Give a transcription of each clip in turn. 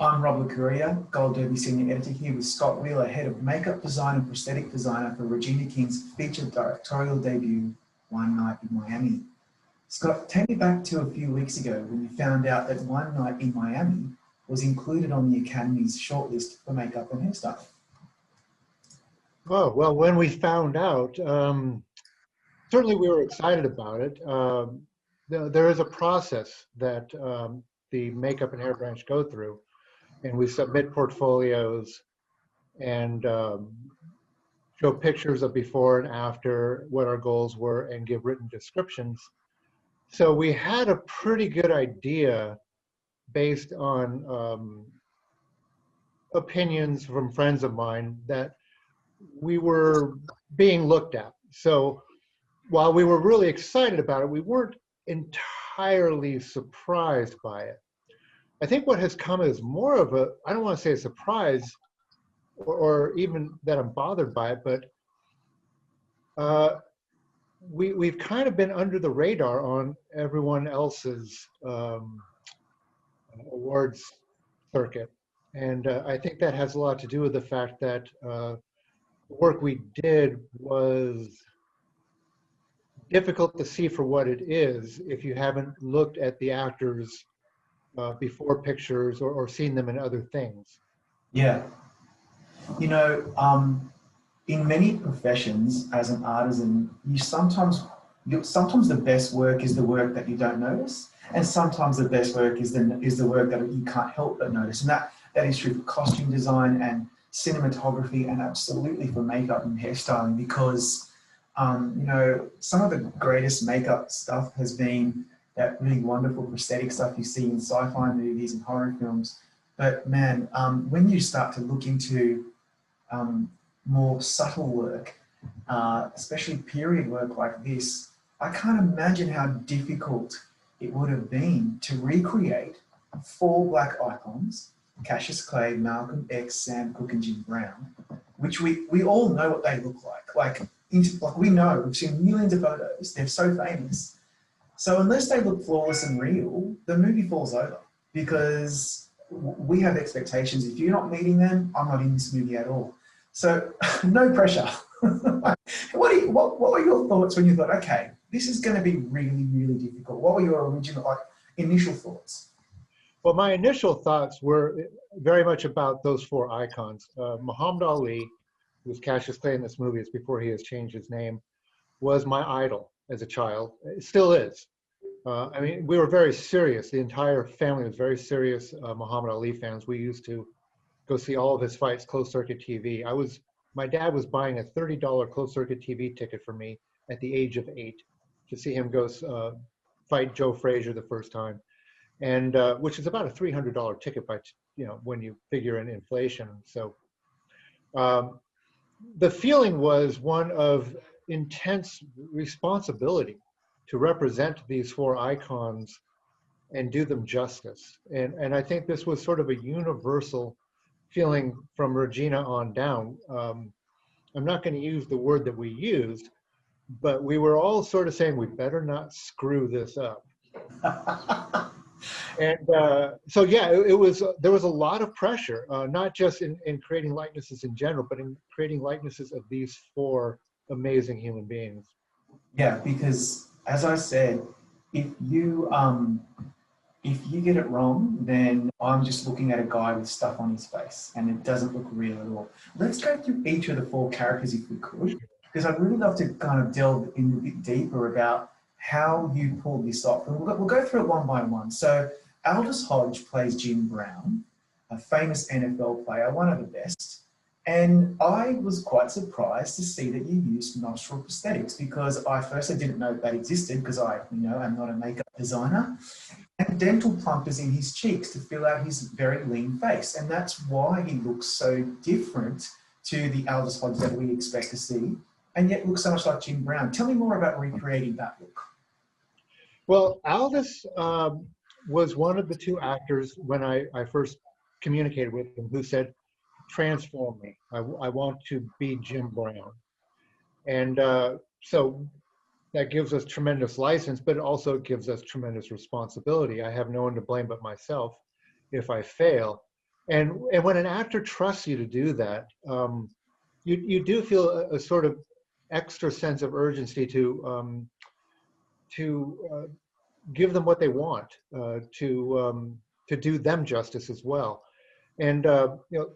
I'm Rob Licuria, Gold Derby Senior Editor here with Scott Wheeler, Head of Makeup Design and Prosthetic Designer for Regina King's featured directorial debut, One Night in Miami. Scott, take me back to a few weeks ago when you found out that One Night in Miami was included on the Academy's shortlist for makeup and hairstyle. Oh, well, when we found out, certainly we were excited about it. There is a process that the makeup and hair branch go through, and we submit portfolios and show pictures of before and after, what our goals were, and give written descriptions. So we had a pretty good idea based on opinions from friends of mine that we were being looked at. So while we were really excited about it, we weren't entirely surprised by it. I think what has come as more of a, I don't want to say a surprise, or even that I'm bothered by it, but we've kind of been under the radar on everyone else's awards circuit. And I think that has a lot to do with the fact that the work we did was difficult to see for what it is if you haven't looked at the actors before pictures or seen them in other things. Yeah. You know, in many professions as an artisan, sometimes the best work is the work that you don't notice, and sometimes the best work is the work that you can't help but notice. And that is true for costume design and cinematography, and absolutely for makeup and hairstyling, because you know, some of the greatest makeup stuff has been that really wonderful prosthetic stuff you see in sci-fi movies and horror films. But man, when you start to look into more subtle work, especially period work like this, I can't imagine how difficult it would have been to recreate 4 black icons, Cassius Clay, Malcolm X, Sam Cooke, and Jim Brown, which we all know what they look like. Like we know, we've seen millions of photos, they're so famous. So unless they look flawless and real, the movie falls over, because we have expectations. If you're not meeting them, I'm not in this movie at all. So no pressure. What were your thoughts when you thought, okay, this is going to be really, really difficult? What were your original, initial thoughts? Well, my initial thoughts were very much about those 4 icons. Muhammad Ali, who was Cassius Clay in this movie, it's before he has changed his name, was my idol as a child. It still is. I mean, we were very serious. The entire family was very serious Muhammad Ali fans. We used to go see all of his fights, closed circuit TV. My dad was buying a $30 closed circuit TV ticket for me at the age of 8 to see him go fight Joe Frazier the first time, and which is about a $300 ticket by, you know, when you figure in inflation. So the feeling was one of intense responsibility to represent these 4 icons and do them justice. And I think this was sort of a universal feeling from Regina on down. I'm not going to use the word that we used, but we were all sort of saying, we better not screw this up. And so, yeah, there was a lot of pressure, not just in creating likenesses in general, but in creating likenesses of these 4 amazing human beings. Yeah, because as I said, if you get it wrong, then I'm just looking at a guy with stuff on his face, and it doesn't look real at all. Let's go through each of the 4 characters if we could, because I'd really love to kind of delve in a bit deeper about how you pulled this off. And we'll go through it one by one. So Aldous Hodge plays Jim Brown, a famous NFL player, one of the best. And I was quite surprised to see that you used Nostril Prosthetics, because I didn't know that existed, because I, you know, I'm not a makeup designer, and dental plumpers in his cheeks to fill out his very lean face. And that's why he looks so different to the Aldous Hodge that we expect to see, and yet looks so much like Jim Brown. Tell me more about recreating that look. Well, Aldous was one of the 2 actors when I first communicated with him who said, transform me. I want to be Jim Brown. And so that gives us tremendous license, but it also gives us tremendous responsibility. I have no one to blame but myself if I fail. And when an actor trusts you to do that, you do feel a sort of extra sense of urgency to give them what they want, to do them justice as well. And you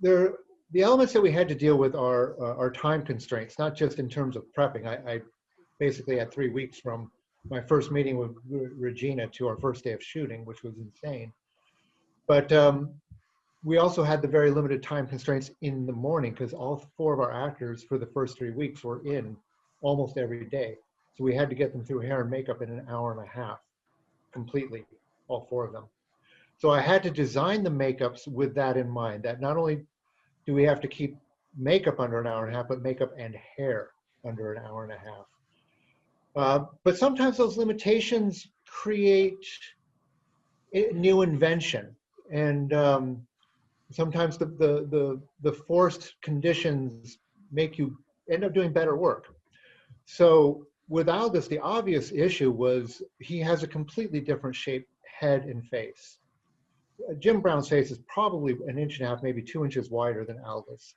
know, the elements that we had to deal with are time constraints, not just in terms of prepping. I basically had 3 weeks from my first meeting with Regina to our first day of shooting, which was insane. But we also had the very limited time constraints in the morning because all 4 of our actors for the first 3 weeks were in almost every day. So we had to get them through hair and makeup in an hour and a half completely, all 4 of them. So I had to design the makeups with that in mind, that not only do we have to keep makeup under an hour and a half, but makeup and hair under an hour and a half. But sometimes those limitations create new invention. And sometimes the forced conditions make you end up doing better work. So with Aldous, the obvious issue was he has a completely different shaped head and face. Jim Brown's face is probably 1.5 inches, maybe 2 inches wider than Aldous.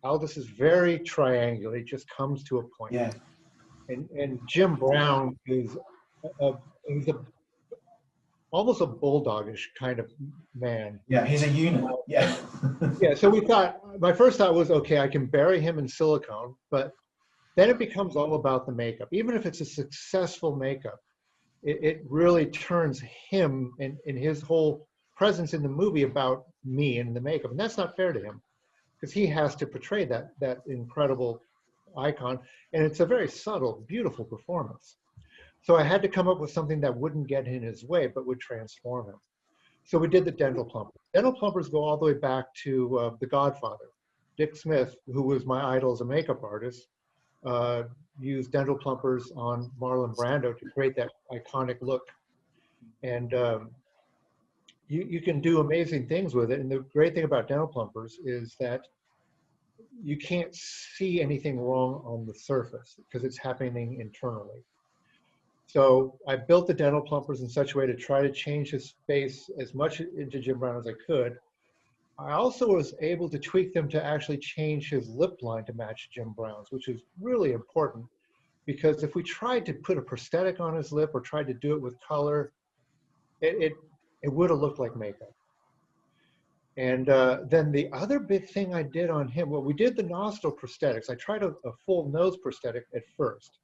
Aldous is very triangular. It just comes to a point. Yeah. And Jim Brown is he's almost a bulldogish kind of man. Yeah, he's a unit. Yeah. Yeah, so we thought, my first thought was, okay, I can bury him in silicone, but then it becomes all about the makeup. Even if it's a successful makeup, it really turns him and his whole presence in the movie about me and the makeup. And that's not fair to him because he has to portray that incredible icon. And it's a very subtle, beautiful performance. So I had to come up with something that wouldn't get in his way, but would transform him. So we did the dental plumpers. Dental plumpers go all the way back to The Godfather. Dick Smith, who was my idol as a makeup artist, used dental plumpers on Marlon Brando to create that iconic look. And you can do amazing things with it. And the great thing about dental plumpers is that you can't see anything wrong on the surface because it's happening internally. So I built the dental plumpers in such a way to try to change his face as much into Jim Brown as I could. I also was able to tweak them to actually change his lip line to match Jim Brown's, which is really important because if we tried to put a prosthetic on his lip or tried to do it with color, it would have looked like makeup. And then the other big thing I did on him, well, we did the nostril prosthetics. I tried a full nose prosthetic at first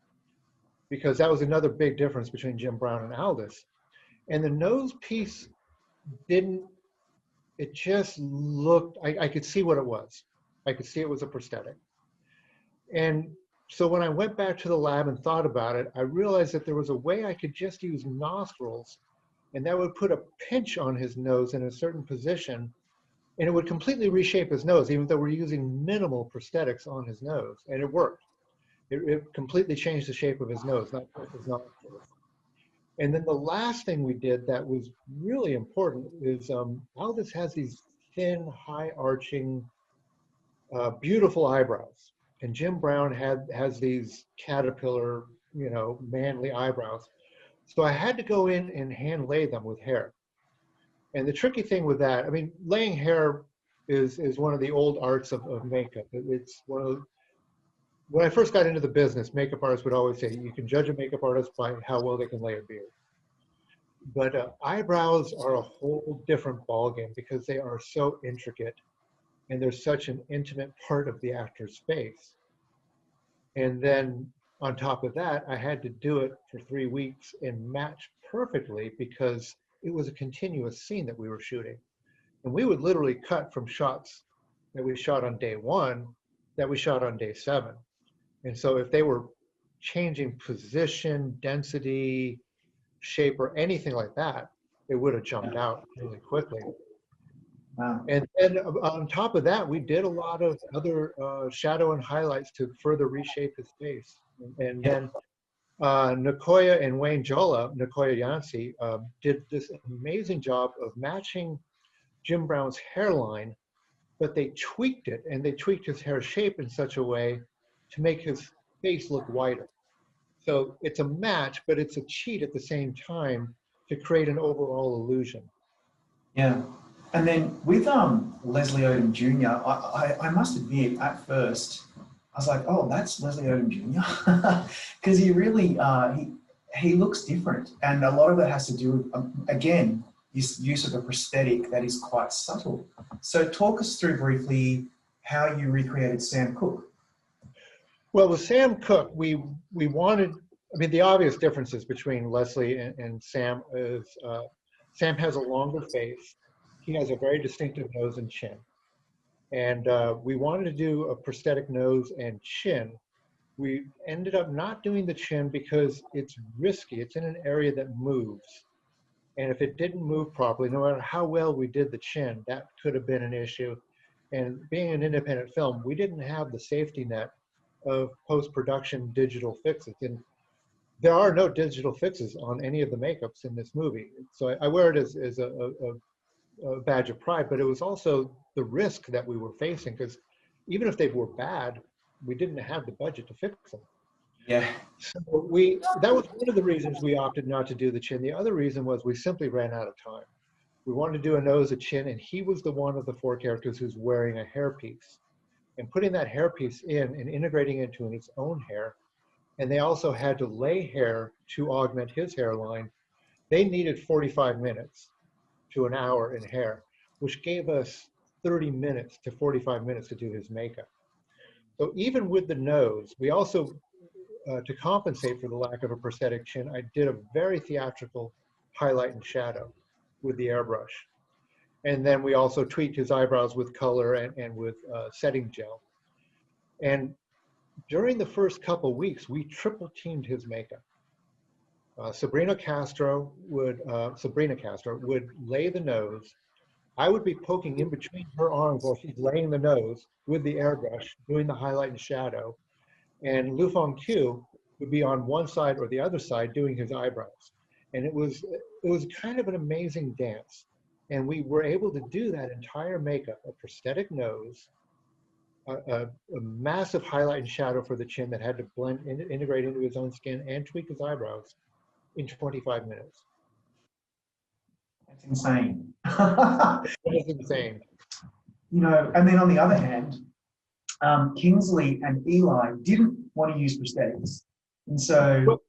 because that was another big difference between Jim Brown and Aldous. And the nose piece didn't, it just looked, I could see what it was. I could see it was a prosthetic. And so when I went back to the lab and thought about it, I realized that there was a way I could just use nostrils and that would put a pinch on his nose in a certain position and it would completely reshape his nose, even though we're using minimal prosthetics on his nose. And it worked. It completely changed the shape of his nose, not his nostrils. And then the last thing we did that was really important is Aldous has these thin, high-arching, beautiful eyebrows. And Jim Brown has these caterpillar, manly eyebrows. So I had to go in and hand lay them with hair. And the tricky thing with that, I mean, laying hair is one of the old arts of makeup. It's one of the, when I first got into the business, makeup artists would always say, you can judge a makeup artist by how well they can lay a beard. But eyebrows are a whole different ballgame because they are so intricate and they're such an intimate part of the actor's face. And then on top of that, I had to do it for 3 weeks and match perfectly because it was a continuous scene that we were shooting. And we would literally cut from shots that we shot on day 1 that we shot on day 7. And so if they were changing position, density, shape, or anything like that, it would have jumped out really quickly. Wow. And then on top of that, we did a lot of other shadow and highlights to further reshape his face. And then Nicoya and Wayne Jolla, Nicoya Yancey, did this amazing job of matching Jim Brown's hairline, but they tweaked it, and they tweaked his hair shape in such a way to make his face look wider. So it's a match, but it's a cheat at the same time to create an overall illusion. Yeah. And then with Leslie Odom Jr., I must admit, at first, I was like, oh, that's Leslie Odom Jr. Because he really, he looks different. And a lot of it has to do with, again, this use of a prosthetic that is quite subtle. So talk us through briefly how you recreated Sam Cooke. Well, with Sam Cooke, we wanted, I mean, the obvious differences between Leslie and Sam is Sam has a longer face. He has a very distinctive nose and chin. And we wanted to do a prosthetic nose and chin. We ended up not doing the chin because it's risky. It's in an area that moves. And if it didn't move properly, no matter how well we did the chin, that could have been an issue. And being an independent film, we didn't have the safety net of post-production digital fixes. And there are no digital fixes on any of the makeups in this movie. So I wear it as a badge of pride, but it was also the risk that we were facing, because even if they were bad, we didn't have the budget to fix them. Yeah. So that was one of the reasons we opted not to do the chin. The other reason was we simply ran out of time. We wanted to do a nose, a chin, and he was the one of the four characters who's wearing a hairpiece. And putting that hairpiece in and integrating it into his own hair, and they also had to lay hair to augment his hairline. They needed 45 minutes to an hour in hair, which gave us 30 minutes to 45 minutes to do his makeup. So even with the nose, we also, to compensate for the lack of a prosthetic chin, I did a very theatrical highlight and shadow with the airbrush. And then we also tweaked his eyebrows with color and with setting gel. And during the first couple weeks, we triple teamed his makeup. Sabrina Castro would lay the nose. I would be poking in between her arms while she's laying the nose with the airbrush, doing the highlight and shadow. And Lu Fengqiu would be on one side or the other side doing his eyebrows. And it was kind of an amazing dance. And we were able to do that entire makeup, a prosthetic nose, a massive highlight and shadow for the chin that had to blend, integrate into his own skin and tweak his eyebrows in 25 minutes. That's insane. That is insane. You know, and then on the other hand, Kingsley and Eli didn't want to use prosthetics. And so...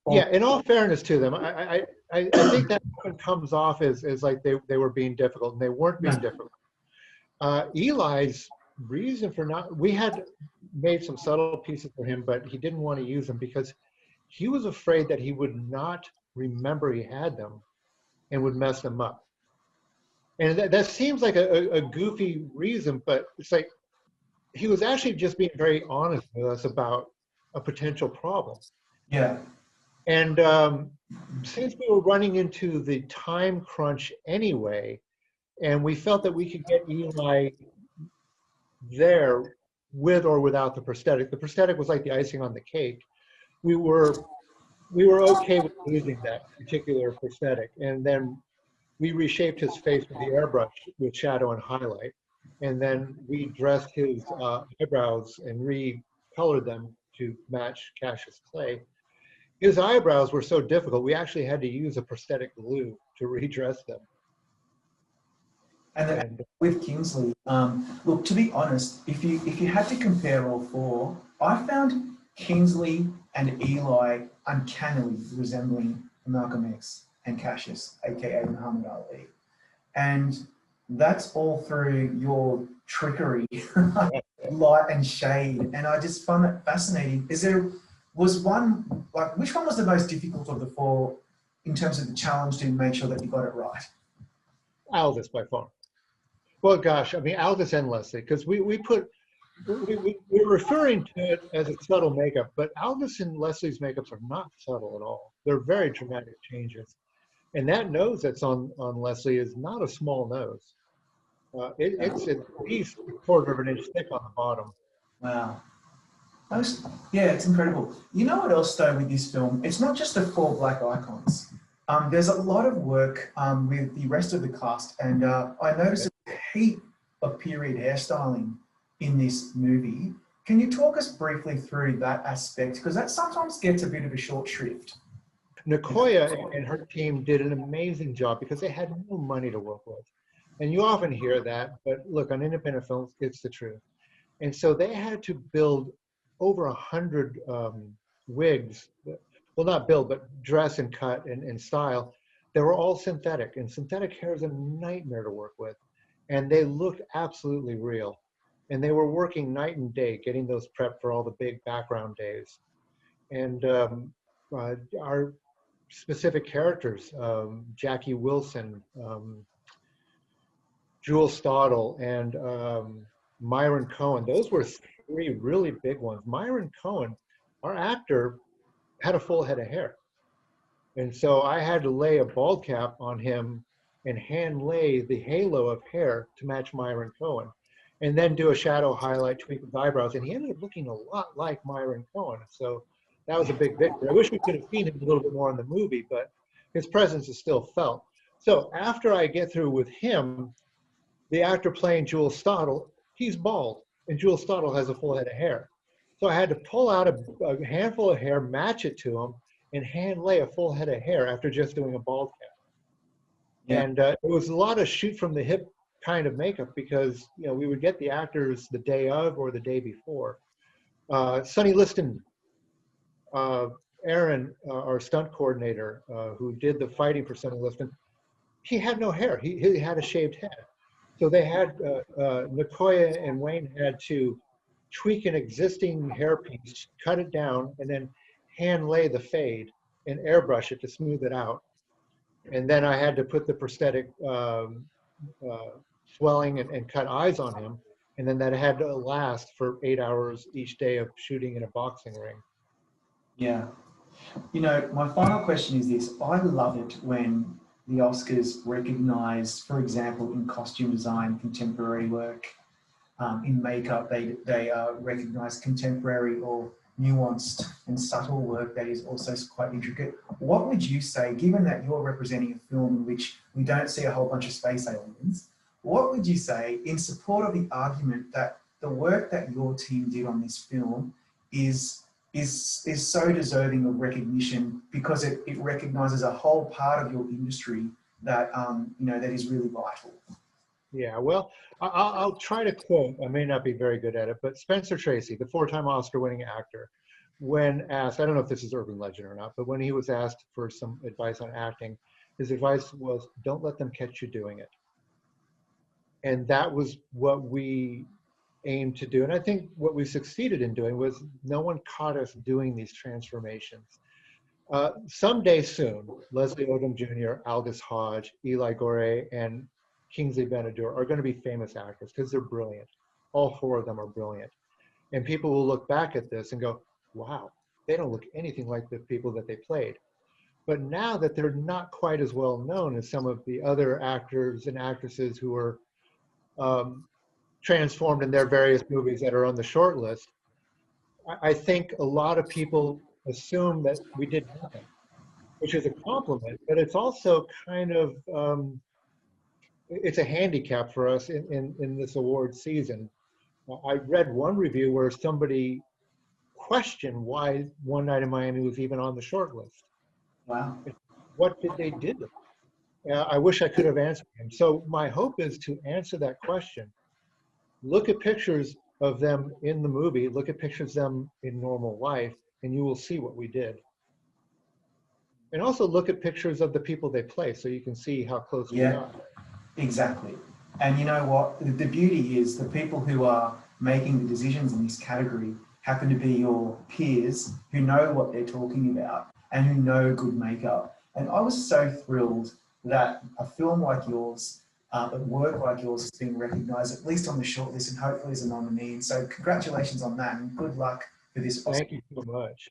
Yeah, in all fairness to them, I think that often comes off as like they were being difficult, and they weren't being difficult. Eli's reason for not, we had made some subtle pieces for him, but he didn't want to use them because he was afraid that he would not remember he had them and would mess them up. And that seems like a goofy reason, but it's like he was actually just being very honest with us about a potential problem. Yeah. And since we were running into the time crunch anyway, and we felt that we could get Eli there with or without the prosthetic was like the icing on the cake. We were okay with using that particular prosthetic. And then we reshaped his face with the airbrush with shadow and highlight. And then we dressed his eyebrows and recolored them to match Cassius Clay. His eyebrows were so difficult, we actually had to use a prosthetic glue to redress them. And then with Kingsley, look, to be honest, if you had to compare all four, I found Kingsley and Eli uncannily resembling Malcolm X and Cassius, aka Muhammad Ali. And that's all through your trickery, light and shade. And I just found that fascinating. Was one, like, which one was the most difficult of the four in terms of the challenge to make sure that you got it right? Aldous, by far. Well, gosh, I mean, Aldous and Leslie, because we're referring to it as a subtle makeup, but Aldous and Leslie's makeups are not subtle at all. They're very dramatic changes. And that nose that's on Leslie is not a small nose. It's at least a quarter of an inch thick on the bottom. Wow. Yeah, it's incredible. You know what else, though, with this film? It's not just the four black icons. There's a lot of work with the rest of the cast, and I noticed a heap of period hairstyling in this movie. Can you talk us briefly through that aspect? Because that sometimes gets a bit of a short shrift. Nicoya and her team did an amazing job because they had no money to work with. And you often hear that, but look, on independent films, it's the truth. And so they had to build over 100 wigs, well, not build, but dress and cut and style. They were all synthetic, and synthetic hair is a nightmare to work with. And they looked absolutely real. And they were working night and day, getting those prepped for all the big background days. And our specific characters, Jackie Wilson, Jewel Stottle, and Myron Cohen. Those were three really big ones. Myron Cohen, our actor, had a full head of hair. And so I had to lay a bald cap on him and hand lay the halo of hair to match Myron Cohen. And then do a shadow highlight, tweak his eyebrows. And he ended up looking a lot like Myron Cohen. So that was a big victory. I wish we could have seen him a little bit more in the movie, but his presence is still felt. So after I get through with him, the actor playing Jewel Stottle, he's bald, and Jewel Stottle has a full head of hair. So I had to pull out a handful of hair, match it to him, and hand lay a full head of hair after just doing a bald cap. Yeah. And it was a lot of shoot from the hip kind of makeup because we would get the actors the day of or the day before. Sonny Liston, Aaron, our stunt coordinator, who did the fighting for Sonny Liston, he had no hair. He had a shaved head. So they had, Nicoya and Wayne had to tweak an existing hairpiece, cut it down, and then hand lay the fade and airbrush it to smooth it out. And then I had to put the prosthetic swelling and cut eyes on him. And then that had to last for 8 hours each day of shooting in a boxing ring. Yeah. My final question is this. I love it when the Oscars recognize, for example, in costume design, contemporary work, in makeup, they recognize contemporary or nuanced and subtle work that is also quite intricate. What would you say, given that you're representing a film in which we don't see a whole bunch of space aliens, what would you say in support of the argument that the work that your team did on this film is so deserving of recognition because it recognizes a whole part of your industry that that is really vital? Yeah, well, I'll try to quote, I may not be very good at it, but Spencer Tracy, the 4-time Oscar-winning actor, when asked, I don't know if this is urban legend or not, but when he was asked for some advice on acting, his advice was, don't let them catch you doing it. And that was what we aimed to do. And I think what we succeeded in doing was no one caught us doing these transformations. Someday soon, Leslie Odom Jr., Aldous Hodge, Eli Gorey, and Kingsley Ben-Adir are going to be famous actors because they're brilliant. All 4 of them are brilliant. And people will look back at this and go, wow, they don't look anything like the people that they played. But now that they're not quite as well known as some of the other actors and actresses who are transformed in their various movies that are on the short list, I think a lot of people assume that we did nothing, which is a compliment, but it's also kind of, it's a handicap for us in this award season. I read one review where somebody questioned why One Night in Miami was even on the short list. Wow. What did they do? I wish I could have answered him. So my hope is to answer that question. Look at pictures of them in the movie, look at pictures of them in normal life, and you will see what we did. And also look at pictures of the people they play so you can see how close we are. Exactly. And you know what? The beauty is the people who are making the decisions in this category happen to be your peers who know what they're talking about and who know good makeup. And I was so thrilled that a film like yours, a work like yours is being recognised, at least on the shortlist, and hopefully as a nominee. And so congratulations on that and good luck for this Oscar. Thank you so much.